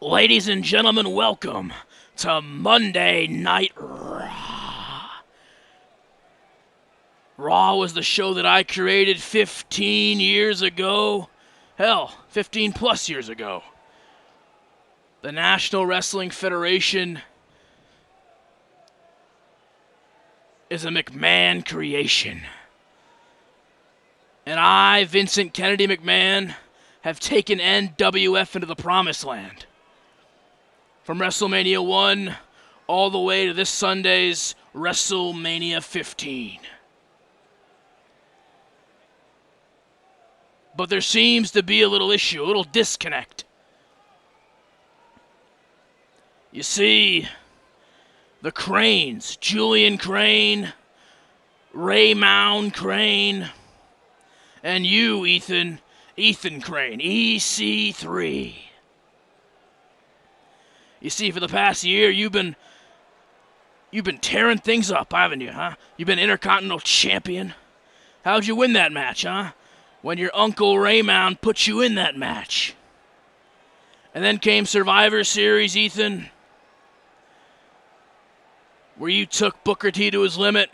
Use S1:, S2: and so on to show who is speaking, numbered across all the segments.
S1: Ladies and gentlemen, welcome to Monday Night Raw. Raw was the show that I created 15 years ago. Hell, 15 plus years ago. The National Wrestling Federation is a McMahon creation. And I, Vincent Kennedy McMahon, have taken NWF into the promised land. From WrestleMania 1 all the way to this Sunday's WrestleMania 15. But there seems to be a little issue, a little disconnect. You see, the Cranes, Julian Crane, Ray Mound Crane, and you, Ethan Crane, EC3. You see, for the past year, you've been tearing things up, haven't you, huh? You've been Intercontinental Champion. How'd you win that match, huh? When your Uncle Raymond put you in that match. And then came Survivor Series, Ethan, where you took Booker T to his limit.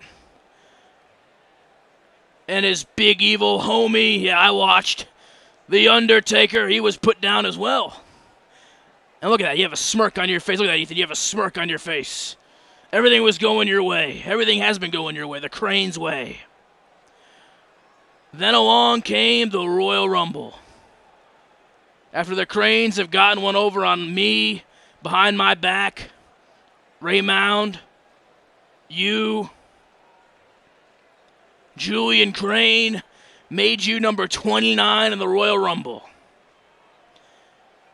S1: And his big evil homie, yeah, I watched, The Undertaker, he was put down as well. And look at that, you have a smirk on your face. Look at that, Ethan, you have a smirk on your face. Everything was going your way. Everything has been going your way, the Crane's way. Then along came the Royal Rumble. After the Cranes have gotten one over on me, behind my back, Ray Mound, you, Julian Crane, made you number 29 in the Royal Rumble.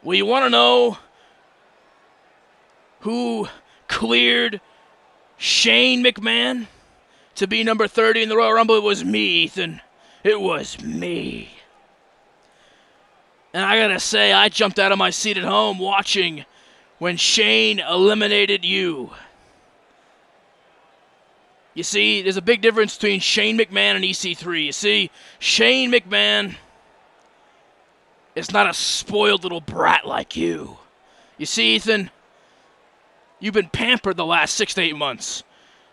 S1: Well, you want to know who cleared Shane McMahon to be number 30 in the Royal Rumble? It was me, Ethan. It was me. And I gotta say, I jumped out of my seat at home watching when Shane eliminated you. You see, there's a big difference between Shane McMahon and EC3. You see, Shane McMahon is not a spoiled little brat like you. You see, Ethan, you've been pampered the last 6 to 8 months.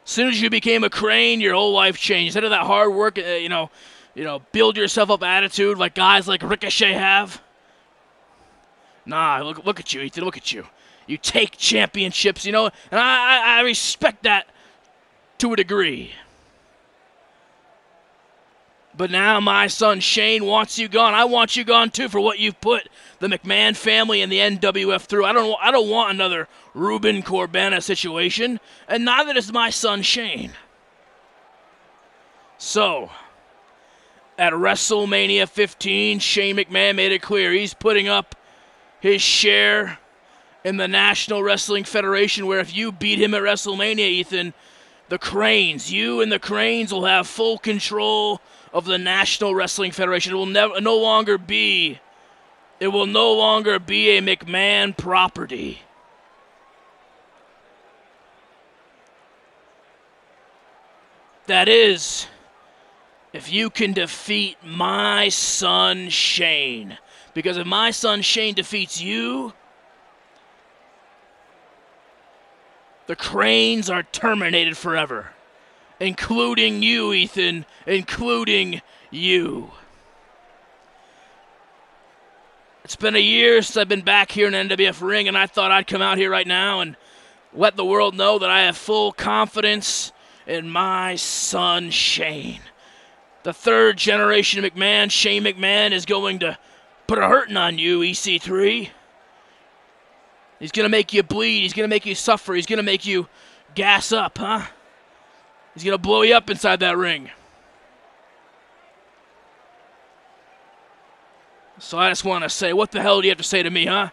S1: As soon as you became a Crane, your whole life changed. Instead of that hard work, build yourself up attitude like guys like Ricochet have. Nah, look at you, Ethan, look at you. You take championships, and I respect that to a degree. But now my son Shane wants you gone. I want you gone too for what you've put the McMahon family and the NWF through. I don't want another Ruben Corbana situation, and neither does my son Shane. So, at WrestleMania 15, Shane McMahon made it clear he's putting up his share in the National Wrestling Federation, where if you beat him at WrestleMania, Ethan, the Cranes, you and the Cranes will have full control of the National Wrestling Federation. It will no longer be a McMahon property. That is, if you can defeat my son Shane. Because if my son Shane defeats you, the Cranes are terminated forever. Including you, Ethan. Including you. It's been a year since I've been back here in NWF ring, and I thought I'd come out here right now and let the world know that I have full confidence in my son Shane. The third generation of McMahon, Shane McMahon, is going to put a hurting on you, EC3. He's going to make you bleed. He's going to make you suffer. He's going to make you gas up, huh? He's going to blow you up inside that ring. So I just want to say, what the hell do you have to say to me, huh?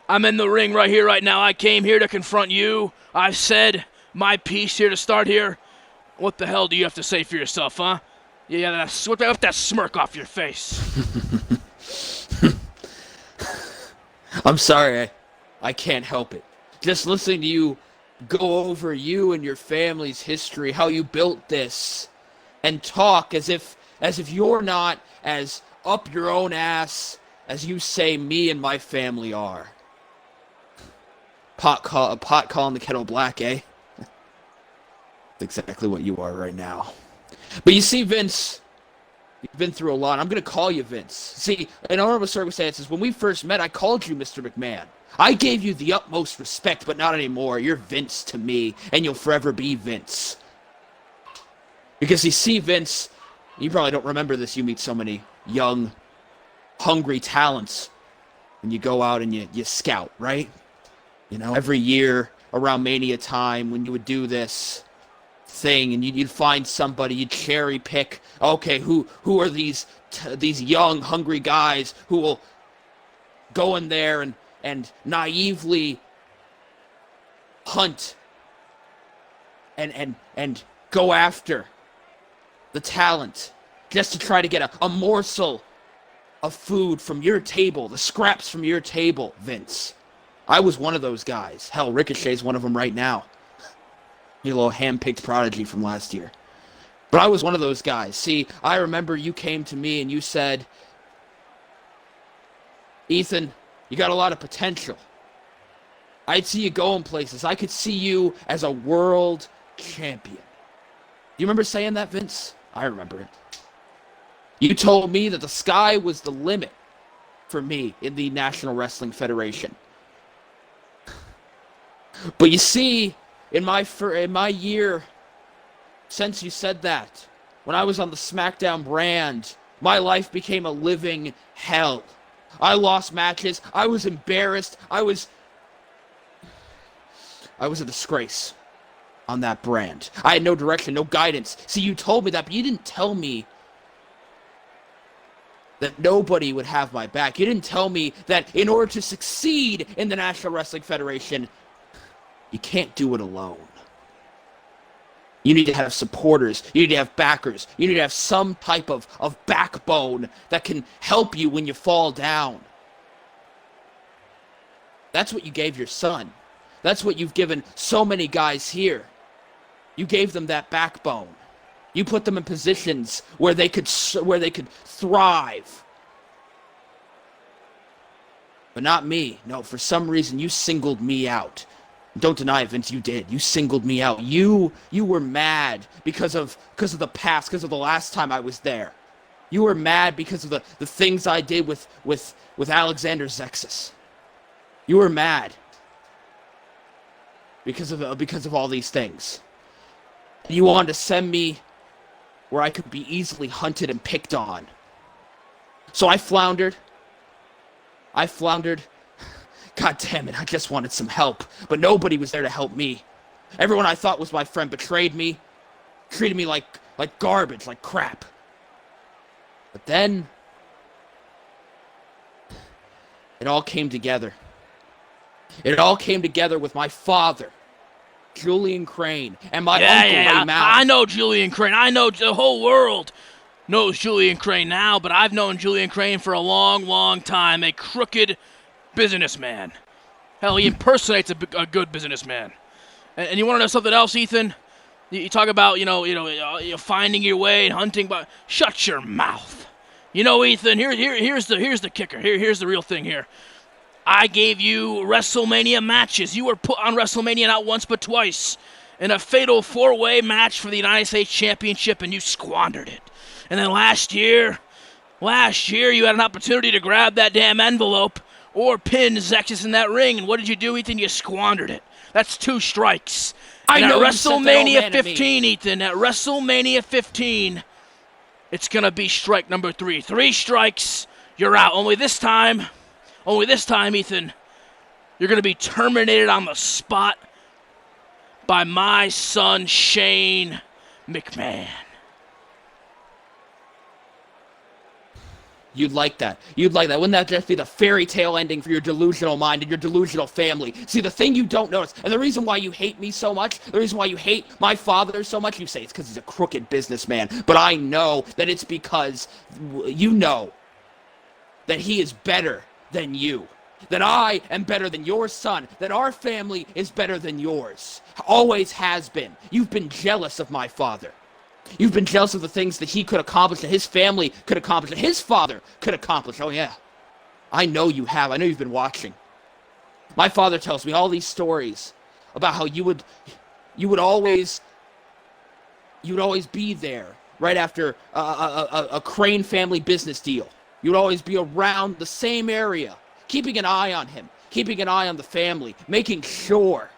S1: I'm in the ring right here, right now. I came here to confront you. I've said my piece here to start here. What the hell do you have to say for yourself, huh? Yeah, whip that smirk off your face.
S2: I'm sorry, I can't help it. Just listening to you go over you and your family's history, how you built this, and talk as if you're not as up your own ass as you say me and my family are. Pot calling the kettle black, eh? That's exactly what you are right now. But you see, Vince, you've been through a lot. I'm going to call you Vince. See, in honorable circumstances, when we first met, I called you Mr. McMahon. I gave you the utmost respect, but not anymore. You're Vince to me, and you'll forever be Vince. Because you see, Vince, you probably don't remember this. You meet so many young, hungry talents when you go out and you scout, right? You know, every year around Mania time when you would do this thing and you'd find somebody, you'd cherry pick, okay, who are these young, hungry guys who will go in there and naively hunt and go after the talent just to try to get a morsel of food from your table, the scraps from your table, Vince. I was one of those guys. Hell, Ricochet's one of them right now. You little hand-picked prodigy from last year. But I was one of those guys. See, I remember you came to me and you said, Ethan, you got a lot of potential. I'd see you going places. I could see you as a world champion. Do you remember saying that, Vince? I remember it. You told me that the sky was the limit for me in the National Wrestling Federation. But you see, in my year since you said that, when I was on the SmackDown brand, my life became a living hell. I lost matches. I was embarrassed. I was a disgrace on that brand. I had no direction, no guidance. See, you told me that, but you didn't tell me that nobody would have my back. You didn't tell me that in order to succeed in the National Wrestling Federation, you can't do it alone. You need to have supporters. You need to have backers. You need to have some type of backbone that can help you when you fall down. That's what you gave your son. That's what you've given so many guys here. You gave them that backbone. You put them in positions where they could thrive. But not me. No, for some reason you singled me out. Don't deny it, Vince, you did. You singled me out. You were mad because of the past, because of the last time I was there. You were mad because of the things I did with Alexander Zexus. You were mad because of all these things. And you wanted to send me where I could be easily hunted and picked on. So I floundered. God damn it, I just wanted some help, but nobody was there to help me. Everyone I thought was my friend betrayed me, treated me like garbage, like crap. But then, it all came together. It all came together with my father, Julian Crane, and my uncle Ray Mount.
S1: I know Julian Crane. I know the whole world knows Julian Crane now, but I've known Julian Crane for a long, long time. A crooked businessman. Hell, he impersonates a good businessman. And you want to know something else, Ethan? You talk about, finding your way and hunting, but shut your mouth. You know, Ethan, here's the kicker. Here's the real thing here. I gave you WrestleMania matches. You were put on WrestleMania not once but twice in a fatal 4-way match for the United States Championship, and you squandered it. And then last year you had an opportunity to grab that damn envelope or pin Zexus in that ring, and what did you do, Ethan? You squandered it. That's 2 strikes.
S2: I know.
S1: At WrestleMania 15, Ethan, at WrestleMania 15, it's gonna be strike number 3. 3 strikes, you're out. Only this time, Ethan, you're gonna be terminated on the spot by my son Shane McMahon.
S2: You'd like that. Wouldn't that just be the fairy tale ending for your delusional mind and your delusional family? See, the thing you don't notice, and the reason why you hate me so much, the reason why you hate my father so much, you say it's because he's a crooked businessman. But I know that it's because you know that he is better than you. That I am better than your son. That our family is better than yours. Always has been. You've been jealous of my father. You've been jealous of the things that he could accomplish, that his family could accomplish, that his father could accomplish. Oh, yeah. I know you have. I know you've been watching. My father tells me all these stories about how you would always be there right after a Crane family business deal. You would always be around the same area, keeping an eye on him, keeping an eye on the family, making sure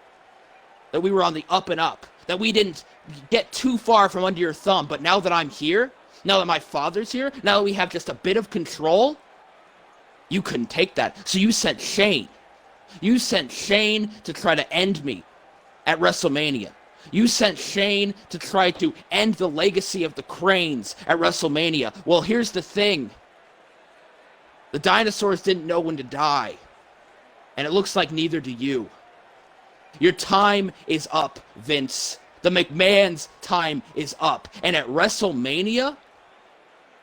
S2: that we were on the up and up, that we didn't get too far from under your thumb. But now that I'm here, now that my father's here, now that we have just a bit of control, you couldn't take that. So you sent Shane. You sent Shane to try to end me at WrestleMania. You sent Shane to try to end the legacy of the Cranes at WrestleMania. Well, here's the thing. The dinosaurs didn't know when to die. And it looks like neither do you. Your time is up, Vince. The McMahon's time is up. And at WrestleMania,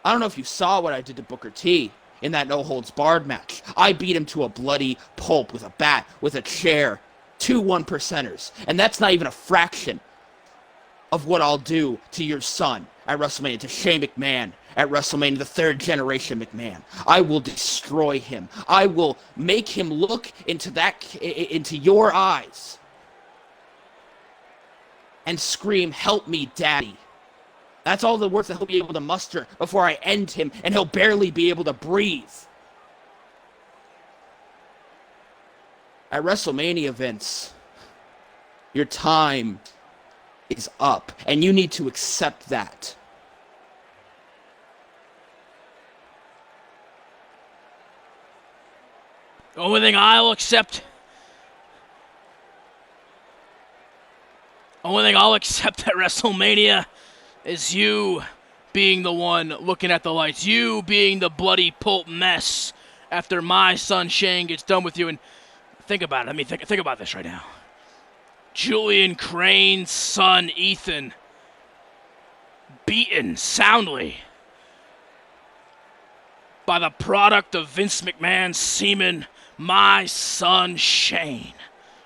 S2: I don't know if you saw what I did to Booker T in that no-holds-barred match. I beat him to a bloody pulp with a bat, with a chair, 2 1%ers. And that's not even a fraction of what I'll do to your son at WrestleMania, to Shane McMahon at WrestleMania, the third generation McMahon. I will destroy him. I will make him look into your eyes and scream, "Help me, Daddy." That's all the words that he'll be able to muster before I end him, and he'll barely be able to breathe. At WrestleMania, Vince, your time is up, and you need to accept that.
S1: The only thing I'll accept at WrestleMania is you being the one looking at the lights. You being the bloody pulp mess after my son Shane gets done with you. And think about it. I mean, think about this right now. Julian Crane's son, Ethan, beaten soundly by the product of Vince McMahon's semen, my son Shane.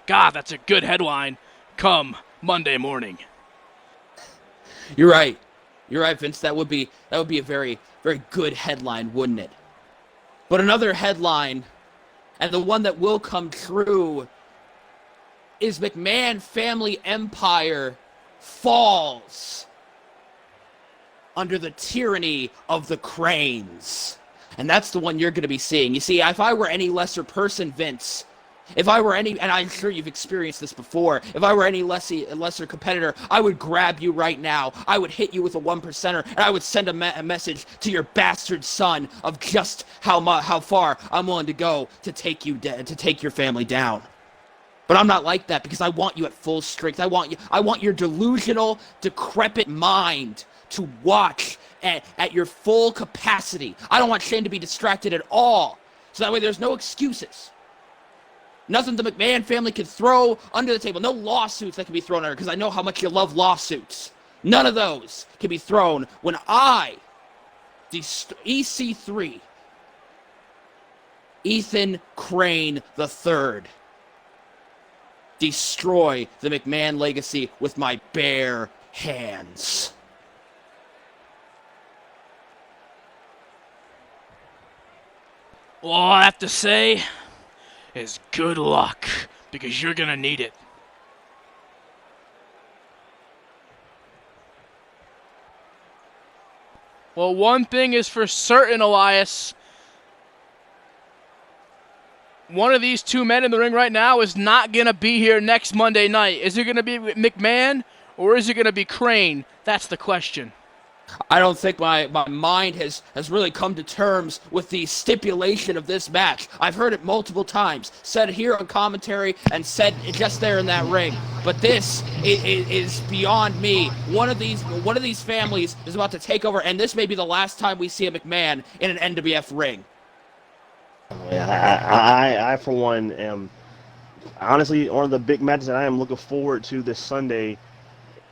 S1: God, that's a good headline come Monday morning.
S2: You're right. You're right, Vince. That would be a very, very good headline, wouldn't it? But another headline, and the one that will come true, is McMahon family empire falls under the tyranny of the Cranes. And that's the one you're going to be seeing. You see, if I were any lesser person, Vince, if I were any, and I'm sure you've experienced this before, if I were any lesser competitor, I would grab you right now. I would hit you with a 1%er, and I would send a message to your bastard son of just how far I'm willing to go to take your family down. But I'm not like that, because I want you at full strength. I want your delusional, decrepit mind to watch at your full capacity. I don't want Shane to be distracted at all. So that way there's no excuses. Nothing the McMahon family can throw under the table. No lawsuits that can be thrown under, because I know how much you love lawsuits. None of those can be thrown when I, EC3, Ethan Crane III, destroy the McMahon legacy with my bare hands.
S1: All I have to say is good luck, because you're gonna need it. Well, one thing is for certain, Elias. One of these two men in the ring right now is not gonna be here next Monday night. Is it gonna be McMahon or is it gonna be Crane? That's the question.
S2: I don't think my mind has really come to terms with the stipulation of this match. I've heard it multiple times, said here on commentary and said just there in that ring. But this is beyond me. One of these families is about to take over, and this may be the last time we see a McMahon in an NWF ring.
S3: I for one am honestly one of the big matches that I am looking forward to this Sunday.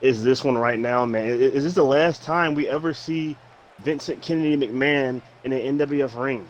S3: Is this one right now, man? Is this the last time we ever see Vincent Kennedy McMahon in an NWF ring?